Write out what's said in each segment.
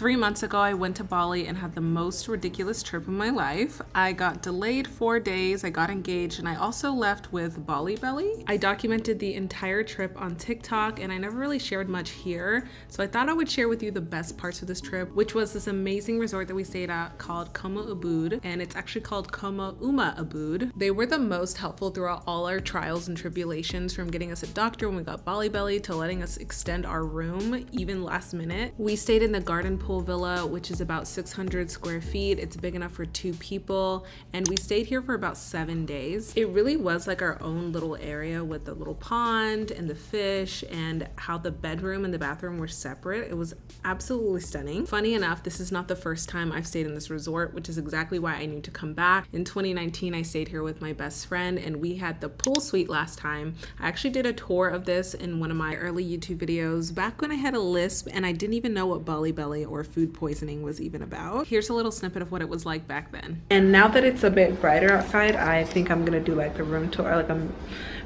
3 months ago, I went to Bali and had the most ridiculous trip of my life. I got delayed 4 days, I got engaged, and I also left with Bali belly. I documented the entire trip on TikTok and I never really shared much here. So I thought I would share with you the best parts of this trip, which was this amazing resort that we stayed at called Koma Ubud, and it's actually called Koma Uma Ubud. They were the most helpful throughout all our trials and tribulations, from getting us a doctor when we got Bali belly to letting us extend our room even last minute. We stayed in the garden pool villa, which is about 600 square feet. It's big enough for 2 people, and we stayed here for about 7 days. It really was like our own little area with the little pond and the fish, and how the bedroom and the bathroom were separate. It was absolutely stunning. Funny enough, this is not the first time I've stayed in this resort, which is exactly why I need to come back. In 2019, I stayed here with my best friend and we had the pool suite last time. I actually did a tour of this in one of my early YouTube videos back when I had a lisp and I didn't even know what Bali belly or food poisoning was even about. Here's a little snippet of what it was like back then. And now that it's a bit brighter outside, I think I'm gonna do like a room tour, like a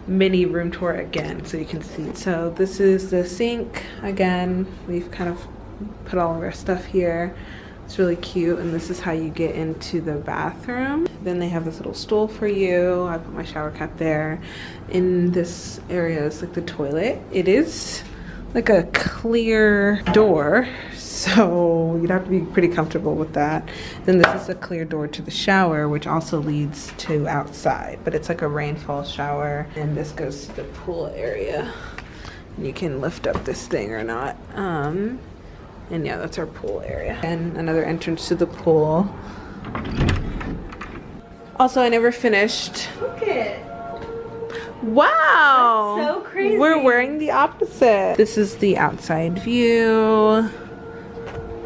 mini room tour again, so you can see. So this is the sink again. We've kind of put all of our stuff here. It's really cute, and this is how you get into the bathroom. Then they have this little stool for you. I put my shower cap there. In this area is like the toilet. It is like a clear door, so you'd have to be pretty comfortable with that. Then this is a clear door to the shower, which also leads to outside, but it's like a rainfall shower. And this goes to the pool area. You can lift up this thing or not. And yeah, that's our pool area. And another entrance to the pool. Also, I never finished. Look it. Wow. That's so crazy. We're wearing the opposite. This is the outside view.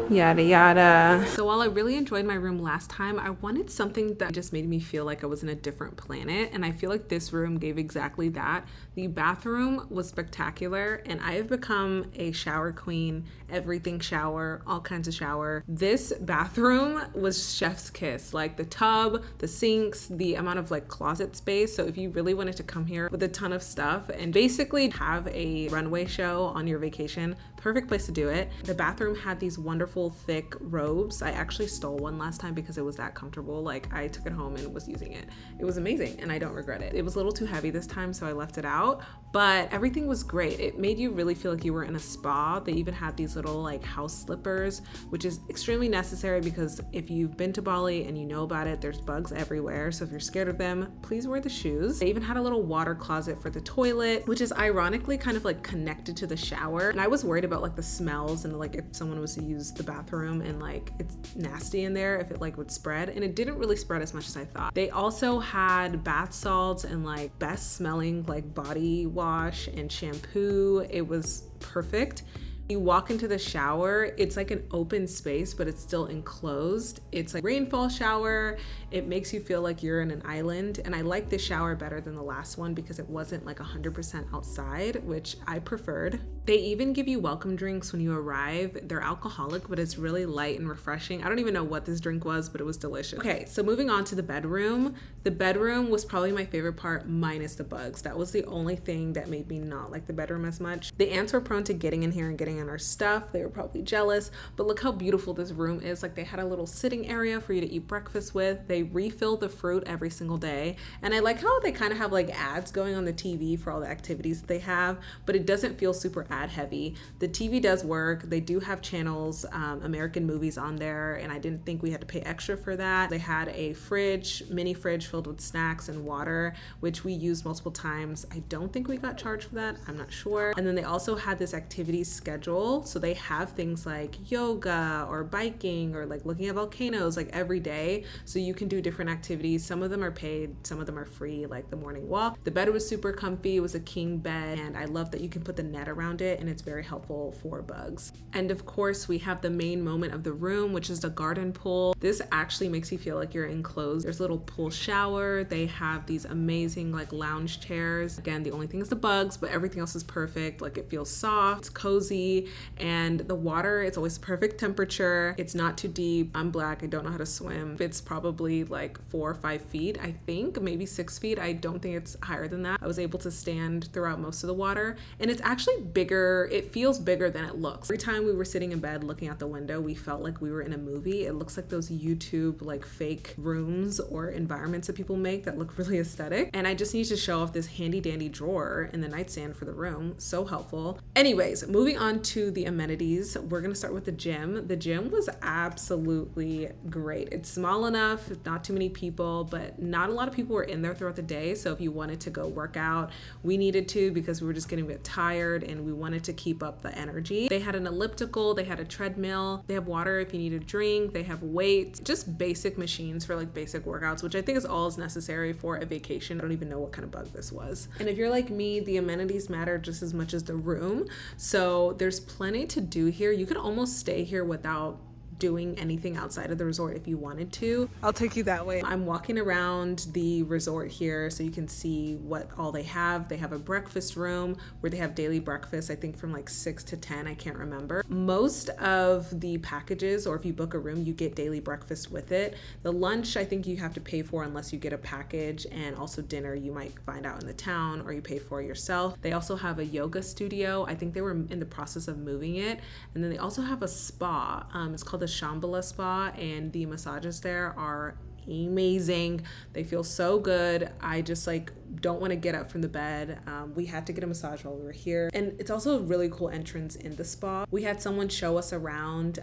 Yada yada. So while I really enjoyed my room last time, I wanted something that just made me feel like I was in a different planet, and I feel like this room gave exactly that. The bathroom was spectacular, and I have become a shower queen. Everything shower, all kinds of shower. This bathroom was chef's kiss. Like the tub, the sinks, the amount of like closet space. So if you really wanted to come here with a ton of stuff and basically have a runway show on your vacation, perfect place to do it. The bathroom had these wonderful thick robes. I actually stole one last time because it was that comfortable. Like I took it home and was using it. It was amazing and I don't regret it. It was a little too heavy this time, so I left it out, but everything was great. It made you really feel like you were in a spa. They even had these little like house slippers, which is extremely necessary because if you've been to Bali and you know about it, there's bugs everywhere. So if you're scared of them, please wear the shoes. They even had a little water closet for the toilet, which is ironically kind of like connected to the shower. And I was worried about like the smells and like if someone was to use the bathroom and like it's nasty in there, if it like would spread, and it didn't really spread as much as I thought. They also had bath salts and like best smelling like body wash and shampoo. It was perfect. You walk into the shower, it's like an open space, but it's still enclosed. It's like rainfall shower. It makes you feel like you're in an island. And I like this shower better than the last one because it wasn't like 100% outside, which I preferred. They even give you welcome drinks when you arrive. They're alcoholic, but it's really light and refreshing. I don't even know what this drink was, but it was delicious. Okay, so moving on to the bedroom. The bedroom was probably my favorite part, minus the bugs. That was the only thing that made me not like the bedroom as much. The ants were prone to getting in here and getting on our stuff. They were probably jealous, but look how beautiful this room is. Like they had a little sitting area for you to eat breakfast with. They refill the fruit every single day. And I like how they kind of have like ads going on the TV for all the activities that they have, but it doesn't feel super ad heavy. The TV does work. They do have channels, American movies on there, and I didn't think we had to pay extra for that. They had a fridge, mini fridge filled with snacks and water, which we used multiple times. I don't think we got charged for that. I'm not sure. And then they also had this activities schedule. So they have things like yoga or biking or like looking at volcanoes like every day. So you can do different activities. Some of them are paid, some of them are free, like the morning walk. The bed was super comfy. It was a king bed, and I love that you can put the net around it, and it's very helpful for bugs. And of course, we have the main moment of the room, which is the garden pool. This actually makes you feel like you're enclosed. There's a little pool shower. They have these amazing like lounge chairs. Again, the only thing is the bugs, but everything else is perfect. Like it feels soft, it's cozy. humidity, and the water, it's always perfect temperature. It's not too deep. I'm black, I don't know how to swim. It's probably like 4 or 5 feet, I think, maybe 6 feet. I don't think it's higher than that. I was able to stand throughout most of the water, and it's actually bigger. It feels bigger than it looks. Every time we were sitting in bed looking out the window, we felt like we were in a movie. It looks like those YouTube like fake rooms or environments that people make that look really aesthetic. And I just need to show off this handy dandy drawer in the nightstand for the room. So helpful. Anyways, moving on to the amenities, we're gonna start with the gym. The gym was absolutely great. It's small enough, not too many people, but not a lot of people were in there throughout the day. So if you wanted to go work out, we needed to, because we were just getting a bit tired and we wanted to keep up the energy. They had an elliptical, they had a treadmill, they have water if you need a drink, they have weights, just basic machines for like basic workouts, which I think is all is necessary for a vacation. I don't even know what kind of bug this was. And if you're like me, the amenities matter just as much as the room. So there's plenty to do here. You could almost stay here without doing anything outside of the resort if you wanted to. I'll take you that way. I'm walking around the resort here so you can see what all they have. They have a breakfast room where they have daily breakfast, I think from like 6 to 10, I can't remember. Most of the packages, or if you book a room, you get daily breakfast with it. The lunch, I think you have to pay for unless you get a package, and also dinner you might find out in the town or you pay for it yourself. They also have a yoga studio. I think they were in the process of moving it. And then they also have a spa. It's called the Shambhala Spa, and the massages there are amazing. They feel so good. I just like don't want to get up from the bed. We had to get a massage while we were here, and it's also a really cool entrance in the spa. We had someone show us around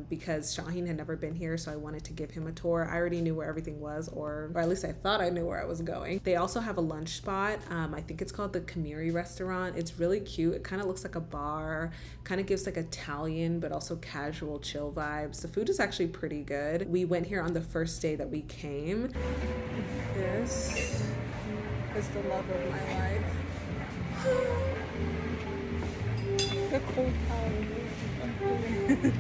because Shaheen had never been here, so I wanted to give him a tour. I already knew where everything was, or at least I thought I knew where I was going. They also have a lunch spot. I think it's called the Kamiri restaurant. It's really cute. It kind of looks like a bar, kind of gives like Italian but also casual chill vibes. The food is actually pretty good. We went here on the first day that we came. This is the love of my life. The cold power.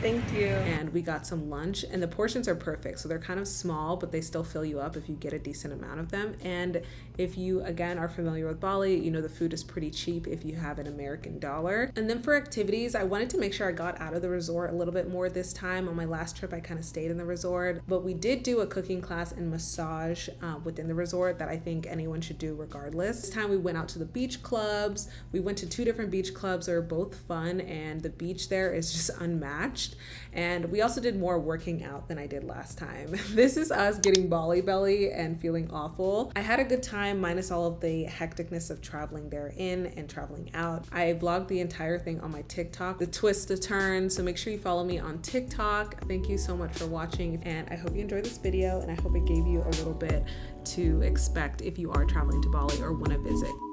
Thank you. And we got some lunch, and the portions are perfect. So they're kind of small, but they still fill you up if you get a decent amount of them. And if you, again, are familiar with Bali, you know the food is pretty cheap if you have an American dollar. And then for activities, I wanted to make sure I got out of the resort a little bit more this time. On my last trip, I kind of stayed in the resort, but we did do a cooking class and massage within the resort that I think anyone should do regardless. This time we went out to the beach clubs. We went to 2 different beach clubs. They were both fun, and the beach there is just unmatched. And we also did more working out than I did last time. This is us getting Bali belly and feeling awful. I had a good time minus all of the hecticness of traveling there in and traveling out. I vlogged the entire thing on my TikTok, the twists, the turns, so make sure you follow me on TikTok. Thank you so much for watching, and I hope you enjoyed this video, and I hope it gave you a little bit to expect if you are traveling to Bali or want to visit.